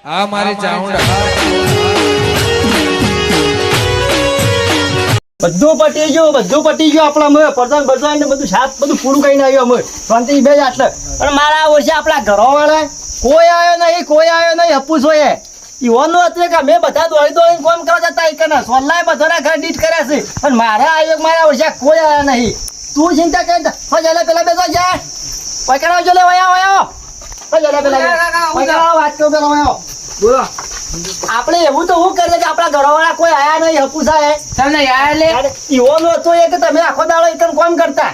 આ મારી ચાઉંડા બધું પટી ગયું આપણા અમે પ્રધાન બધું ને બધું સાત બધું પૂરું કરીને આવ્યું અમે શાંતિ બે જ આટલે પણ મારા વર્ષે આપણા ઘરવાળા કોઈ આવ્યો નહીં હપુસો એ ઈવાનું હતું કે અમે બધા દોડીને કામ કરવા જતા એકના સોલ્લાય બધાના ઘર દીઠ કર્યા છે પણ મારા આવ્યો મારા વર્ષે કોઈ આવ્યા નહીં તું ચિંતા કર જલે પેલા બેસો જા પકડાવજો લે વયા જલે પેલા પકડાવ વાત કરો પેલા વયા બોલો આપણે એવું તો હું કરીએ કે આપણા ઘરવાળા કોઈ આયા નહીં હપુસા તમને યાર લે ઈવાનો હતો એ કે તમે આખો દાડો એકમ કામ કરતા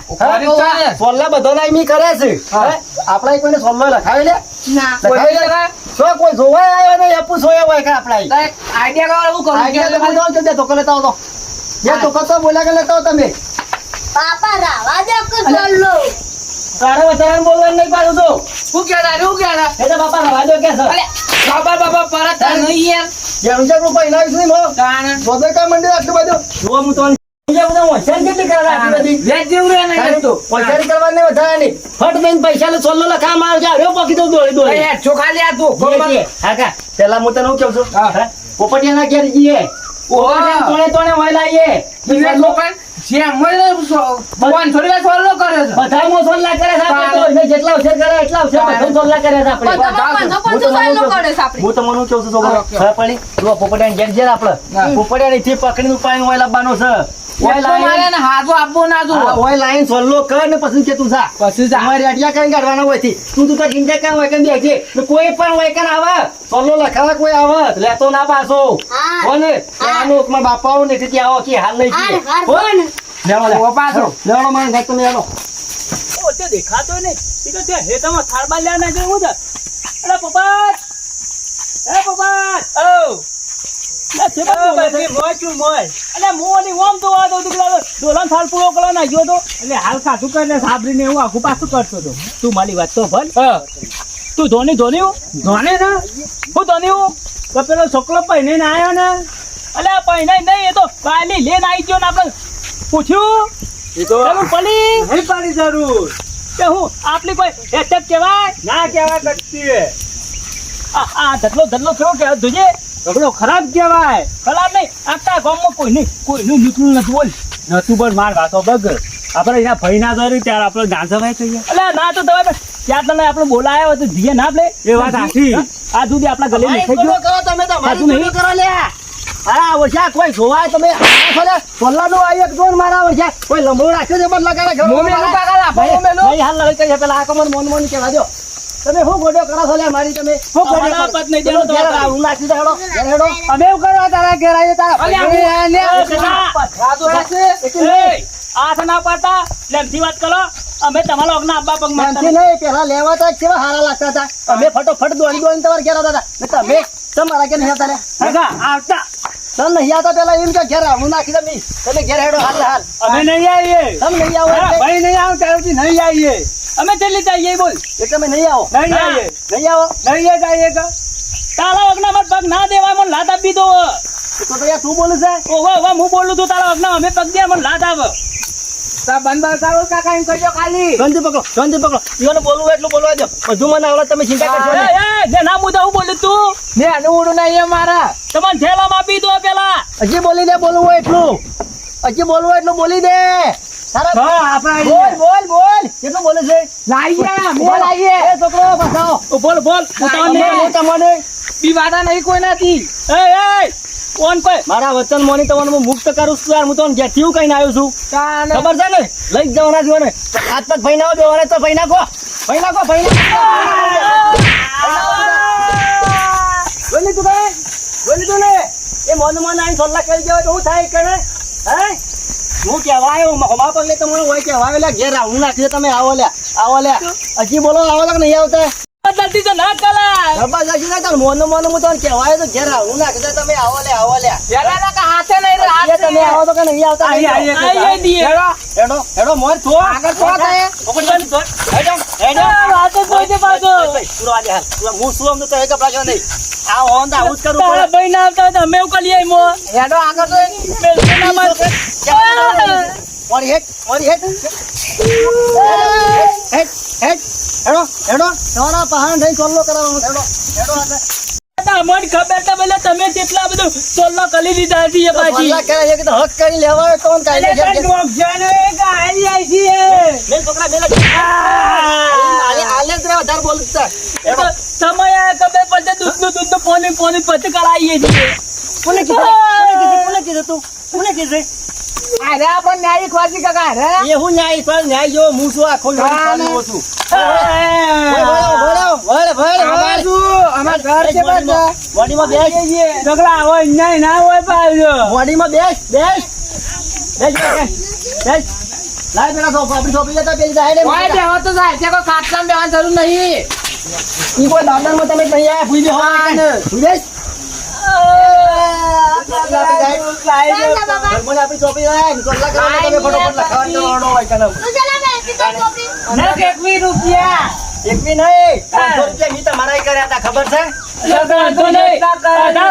સોલ્લા બધાના મી કરે છે આપણા કોઈને સોલ્લો લખાવે લે ના કોઈ જોવાય આવ્યો નહીં હપુસો એ હોય કે આપણા આઈડિયા કાવ હું કરું આઈડિયા તો ધોકો લેતા હો જે ધોકો તો બોલ્યા કે લેતા હો તમે પાપા રાવા દે કે સોલ્લો તારે વધારે બોલવાનું નહીં પાડું તો હું કહેતા એ તો બાપા રવા દો કે છે બાબા પરત નહીં યાર જેમ જેમ રૂપિયા લાવીશ નહીં મો કાણ બધે કા મંદિર આટલું બધું જો હું તો કેટલી કરવા આટલી બધી વેચ જેવું રે નહીં તો પૈસાની કરવાની વધારે નહીં ફટ દઈને પૈસા લે સોલ્લો લખા માર જા રહ્યો પકી દઉં દોડી યાર ચોખા લે આ તું હા કા પેલા હું તને હું કહું છું પોપટિયાના ઘેર જઈએ તોણે હોય લાવીએ જે મને ભગવાન થોડી વાર સોલ્લો કર્યો છે બધા મો સોલ્લા કરે છે આપણે તો જેટલા અવસર કરે એટલા અવસર બધા સોલ્લા કરે છે આપણે હું તમને કહું છું છોકરો પડી જો પોપટિયાને ઘેર છે આપણે પોપટિયાને થી પકડીને ઉપાડીને હોય લાવવાનો છે મારે ને હાથો આપવો ના જો ઓય લાઈન સોલ્લો કર ને પછી કે તું જા પછી જા તમારે અડિયા કઈ કાઢવાના હોય થી તું તો ચિંતા કર હોય કે બેજે કોઈ પણ હોય કે આવે સોલ્લો લખાવા કોઈ આવે લેતો ના પાછો કોને આનો માં બાપાઓ ને કે આવો કે હાલ નહીં કે કોણ લેવો પાછો લેવાનો માન ગાય તમે આવો ઓ તે દેખાતો ને ઈ તો તે હેતામાં થાળબા લ્યા ના જેવું છે અરે પપ્પા ઓ ના છે બાપુ મોય અલે મોની ઓમ તો આ તો દીકરા દોલન થાળ પૂરો કરવા ના ગયો તો એટલે હાલ ખાતું કરીને સાબરીને હું આખું પાછું કરતો તો તું મારી વાત તો ભલ તું ધોની ને હું ધોની તો પેલો છોકરો પહેને ને આવ્યો ને અલે પહેને નહીં એ તો કાલી લેને આવી ગયો ને આપણે પૂછ્યું એ તો પડી નહીં પાડી જરૂર કે હું આપલી કોઈ હેઠક કહેવાય ના કહેવાય કચ્છી આ ધડલો કેવો કે તુજે ઝઘડો ખરાબ કહેવાય ખરાબ નહીં આખા ગામમાં કોઈનું નીકળું નથી બોલ નતું પણ માર વાતો બગ આપણે એના ભાઈ ના ધરી ત્યારે આપણે ના જવાય કહીએ અલે ના તો તમે ત્યાં તને આપણે બોલાયો તો જીએ ના આપણે એ વાત સાચી આ સુધી આપણા ગલે નીકળી ગયો કરો તમે તો સાચું નહીં કરો લે મારા ઓછા કોઈ જોવાય તમે સોલ્લા નો આવી એક જોન મારા ઓછા કોઈ લંબો રાખ્યો છે બદલા કરે નહીં હાલ લઈ કરી પેલા આકમન મોન કહેવા દો તમે શું ગોડો કરો છો લે મારી તમે શું ગોડો પત નહીં દેલો તો હું નાખી દેડો હેડો અમે એવું કરવા તારા ઘેર આવીએ તારા આ ના પાડતા લેમથી વાત કરો અમે તમારો અગના અબ્બા પગ મારતા નહીં પેલા લેવા તા કેવા હારા લાગતા હતા અમે ફટોફટ દોડી તમારે ઘેર આવતા હતા તમે તમારા ઘેર નહીં આવતા લે આવતા તમે નહીં આવતા પેલા એમ કે ઘેર હું નાખી દે તમે ઘેર હેડો હાલ અમે નહીં આવીએ તમે નહીં આવો ભાઈ નહીં આવ ત્યારથી નહીં આવીએ અમે ચલી જઈએ બોલ એટલે તમે નહીં આવો નહીં આવીએ નહીં આવો નહીં જઈએ કે તારા અગના મત પગ ના દેવાય મને લાત આપી દો તો યાર તું બોલું છે ઓહો હું બોલું છું તારા અગના અમે પગ દે મને લાત આવ બંધ કરો કાકા એમ કરજો ખાલી શાંતિ પકડો ઈઓને બોલવું એટલું બોલવા દો બધું મને આવડે તમે ચિંતા કરશો એ જે ના મુદ્દા હું બોલું તું ને અનુડું નહીં મારા તમને થેલામાં આપી દો પેલા હજી બોલી દે બોલવું હોય એટલું બોલી દે તારા બોલ કેટલું બોલે છે લાવીએ એ છોકરો બસાવો બોલ તમને પીવાતા નહીં કોઈ નથી એ કોણ કોઈ મારા વચન મોની તમને હું મુક્ત કરું છું યાર હું તમને ઘેરથી કઈને આવ્યો છું ખબર છે ને લઈ જવાના છો ને હાથ પગ ભાઈ ના દેવાના તો ભાઈ નાખો બોલી તું ને એ મોન આવીને સોલ્લા કરી દેવા તો હું થાય કરે હે હું કહેવા આવ્યો હમા પગ લે તમને હોય કહેવા આવ્યો ઘેર આવું નાખી તમે આવો લ્યા હજી બોલો આવો કે નહીં આવતા જલ્દી તો ના કલા જબરદસ્તી ના ચાલ મોનો હું તમને કહેવાય તો ઘેર આવું નાખી દે તમે આવો લ્યા હાથે નહીં તમે આવો તો કે નહીં આવતા આઈએ દીએ હેડો મોર છો આગળ છો થાય હેડો વાત તો કોઈ દે પાછો પૂરો આજે હાલ હું શું આમ તો કહે કપડા જો નહીં આ હોન દા આવું જ કરું તારા ભાઈ ના આવતા તો અમે એવું કરીએ મો હેડો આગળ તો મેલના માર ઓરી હેડ હેડો તમારા પહાડ થઈ સોલ્લો કરાવવાનો હેડો તમને ખબર તો ભલે તમે કેટલા બધું સોલ્લો કરી દીધા છે એ પાછી સોલ્લા કરે છે કે તો હક કરી લેવા આવે કોણ કાઢે છે એટલે ડોક્ટરનો એક આલી આવી છે મેં છોકરા મેલે આલે જ રે વધારે બોલતા સમય ખબર પડે દૂધનું પાણી પછી કરાવીએ છીએ કોને કીધું તું કોને કીધું અરે આ પણ ન્યાયી ખોજી કાકા અરે એ હું ન્યાય પર ન્યાય જો હું શું આખો ચાલુ છું અમાર ઘર છે બધા બોડીમાં બેસ ઢગલા હોય ન્યાય ના હોય પાછો બોડીમાં બેસ બેસ બેસ બેસ લાય પેલા સોફા આપણી સોફી જતા પેલી જાય ઓય બેહો તો જાય તે કોઈ ખાટલામાં બેહવાની જરૂર નહીં ઈ કોઈ દાદરમાં તમે નહીં આયા ભૂલી બેહો ભૂલી બેસ ઘરમાં આપણી સોફી જાય ને સોલ્લા કરવાના તમે ફટોફટ લખાવા જવાનો હોય કલમ તું ચલા બેસી તો ટોપી નક 21 રૂપિયા એકવી નહીં 500 રૂપિયા મી તમારા કર્યા હતા ખબર છે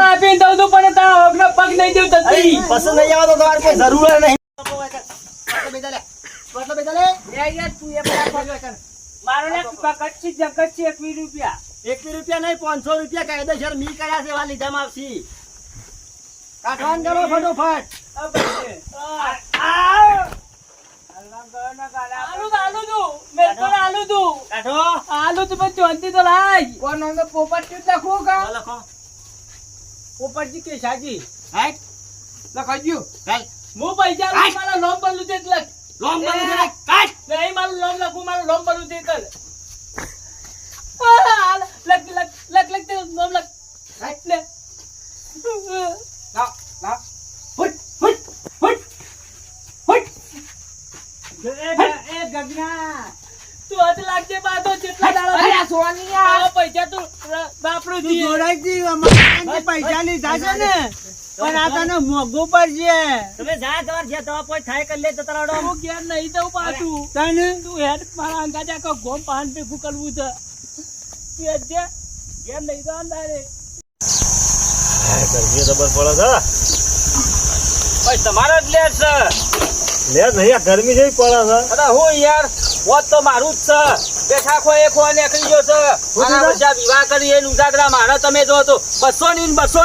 આપીને દઉં તું પણ તારા હકનો પગ નહીં દેવું તતી પસંદ નહીં આવે તો તમારે કોઈ જરૂર નહીં મારો ને કચ્છી જગતથી 21 રૂપિયા 21 રૂપિયા નહીં 500 રૂપિયા કાયદેસર મી કર્યા છે એવા લીધામાં આવશી કાઢવાન કરો ફટોફટ આલુ તું પણ ચોંતી તો લાય કોણ નામ તો પોપટ શું લખું કા લખો પોપટજી કે શાજી રાઈટ લખાજ્યું રાઈટ હું પૈસા લઉં, મારા લોન બનલું તે જ લખ લોંગ બની જાય કાટ નહીં મારું લોન લખું મારું લોન બનલું તે કર લખ તે લોન લખ રાઈટ લે લાવ લાવ ફુટ ફુટ ફુટ ફુટ એ ગગના તું હદ લાગજે બાતો જેટલા દાડા અરે સોનિયા આવા પૈસા તું બાપરું જી પૈસા લીધા છે ને પણ આ તને મોંઘું પડશે તમે જા તમાર જે દવા પોઈ થાય કરી લે તો તરાડો હું ઘેર નહીં દઉં પાછું તને તું હેડ મારા અંગાજા કો ગોમ પાન ભેગું કરવું છે તું હેડ જે ઘેર નહીં દઉં અંધારે ગરમી જબર પડે છે ભાઈ તમારો જ લેટ છે લે નહીં આ ગરમી જેવી પડે છે અરે હું યાર વોત તો મારું જ છે બેઠા ખો એક ખો નીકળી ગયો છે મારા બધા વિવાહ કરી એ ઉજાગરા મારા તમે જો તો 200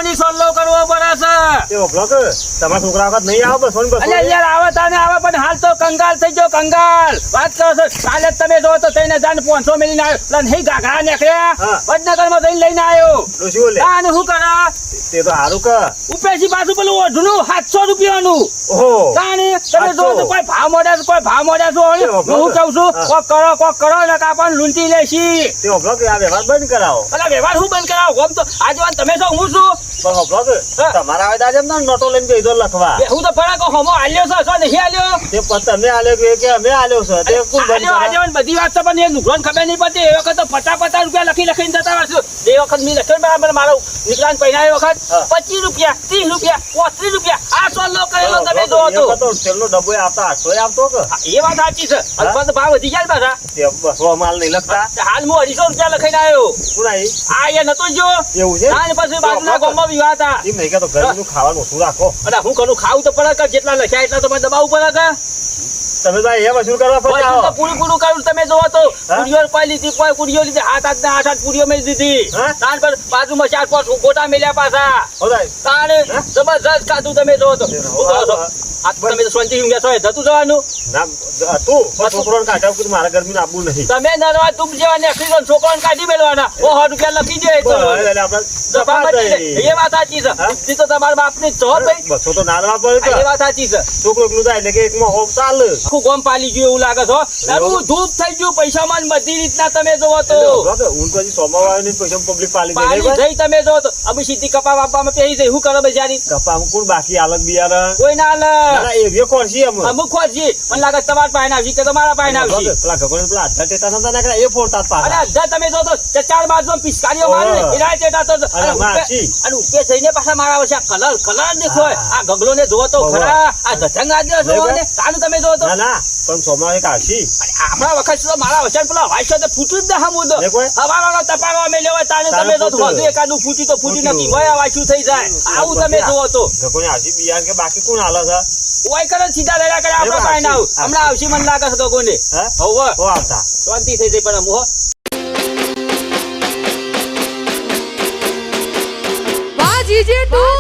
ની સોલ્લો કરવો પડે છે તે બ્લોક તમારા છોકરા વખત નહીં આવે બસ અલ્યા યાર આવે તાને આવે પણ હાલ તો કંગાલ થઈ ગયો કંગાલ વાત કરો છો કાલે જ તમે જો તો 3500 મેલીને આવ્યો નહીં ગાઘા નીકળ્યા હા. વડનગરમાં જઈને લઈને આવ્યો ડોશી બોલે તાને શું કરા તે તો હારું કે ઉપેસી પાછું પેલું ઓઢનું 700 રૂપિયાનું ઓહો તાને તમે જો તો કોઈ ભાવ મોડ્યા છે કોઈ ભાવ મોડ્યા છો હું કહું છું હા. કોક કરો ને કાપણ લૂંટી લેશી તે બ્લોક આ વ્યવહાર બંધ કરાવો અલા વ્યવહાર હું બંધ કરાવો ગમ તો આજવાન તમે છો હું છું પણ બ્લોક હા. તમારા આવે આજે એમ નોટો લઈને બેસો લખવા હું તો ફરાકો હમો આલ્યો છો છો નહીં આલ્યો તે પણ તમે આલ્યો કે અમે આલ્યો છે તે કોણ બંધ આલ્યો કરે આજવાન બધી વાત છે પણ એ નુકસાન ખબર નહીં પડતી એ વખત તો 50 રૂપિયા લખીને જતા રહેશું એ વખત મેં લખ્યો બરાબર મારો નીકળાન પહેલા એ વખત હા. 25 રૂપિયા 30 રૂપિયા 35 રૂપિયા આ સોલ્લો કરેલો તમે જો તો તો તેલનો ડબ્બો આવતા 800 આવતો કે એ વાત સાચી છે અથવા તો ભાવ વધી જાય ને પાછા તે 200 માલ નહીં લખતા હાલ હું 250 રૂપિયા લખાઈને આવ્યો શું આવી આ એ નતો જો એવું છે ના પછી બાજુના ગામમાં વિવાહ હતા એમ નહીં કે તો ગરમીનું ખાવાનું ઓછું રાખો અરે હું કરું ખાવું તો પડે કે જેટલા લખ્યા એટલા તો મને દબાવવું પડે કે તમે તો એ વસૂલ કરવા પડે વસ્તુ તો પૂરું કરું તમે જોવો તો હા? કુડીઓ કોઈ લીધી કોઈ કુડીઓ લીધી આઠ કુડીઓ મેં દીધી હા? તાણ પર બાજુમાં 4-5 ગોટા મેલ્યા પાછા હોદાય તાણ હા? જબરજસ્ત ખાધું તમે જોવો તો શું કરો છો? આ તમે તો શાંતિ ઊંઘ્યા છો જતું જવાનું ના તું છોકરોને કાઢ્યા કે મારા ગરમીનું આપવું નહીં તમે નરવા તુમ જેવા નેકળી દો છોકરાને કાઢી મેળવાના ઓ 100 રૂપિયા લખી દે તો એટલે આપણે દફા મટી જાય. એ વાત સાચી છે હા? ઈ તો તમારા બાપની જ છો ભાઈ 200 તો ના લેવા પડે એ કે વાત સાચી છે છોકરો એકલું જાય એટલે કે એકમાં હોપ ચાલે આખું ગોમ પાલી ગયું એવું લાગે છો તારું ધૂપ થઈ ગયું પૈસામાં ને બધી રીતના તમે જોવો તો હું તો હજી સોમવાર ને પૈસા પબ્લિક પાલી દે પાલી જઈ તમે જોવો તો અમે સીધી કપા વાપવામાં પહેરી જઈ શું કરો બજારી કપામાં કોણ બાકી આલક બિયારણ કોઈ ના લે ના એ વ્યો કોણ છે અમે અમુક ખોજી મને લાગે તમારા પાસે આવશે કે તમારા પાસે આવશે પેલા ગગન પેલા હાથા ટેટા નતા નાખ્યા એ ફોડતા અને પાછા અડધા તમે જો તો ચાર બાજુ પિસ્કારીઓ મારે ને એના ટેટા તો અરે માછી. અને ઉપે જઈને પાછા મારા આવશે આ કલર દેખો આ ગગલો ને જોવો તો ઓહો. ખરા આ ધચંગ આદિ જોવો ને તાનું તમે જોવો તો ના ના પણ સોમવાર એક આવશી આપણા વખત તો મારા વચન પેલા વાઈસ તો ફૂટું જ ના મુદ્દો દેખો એ. હવાનો તપાવા મેલ્યો હોય તાને તારે તમે જો તો ફૂટ્યું. વધુ એકાદું ફૂટી તો ફૂટી ફૂટ્યું. નથી ભાઈ આ વાંચું થઈ જાય આવું તમે જોવો તો ગગોને આવશી બિયારણ કે બાકી કોણ હાલે છે ઓય કરે સીધા રહ્યા કરે આપણા પાસે ના આવું હમણાં આવશે મને લાગે છે ગગોને હા હોવે ઓ આવતા શાંતિ થઈ જાય પણ હું જીજે તું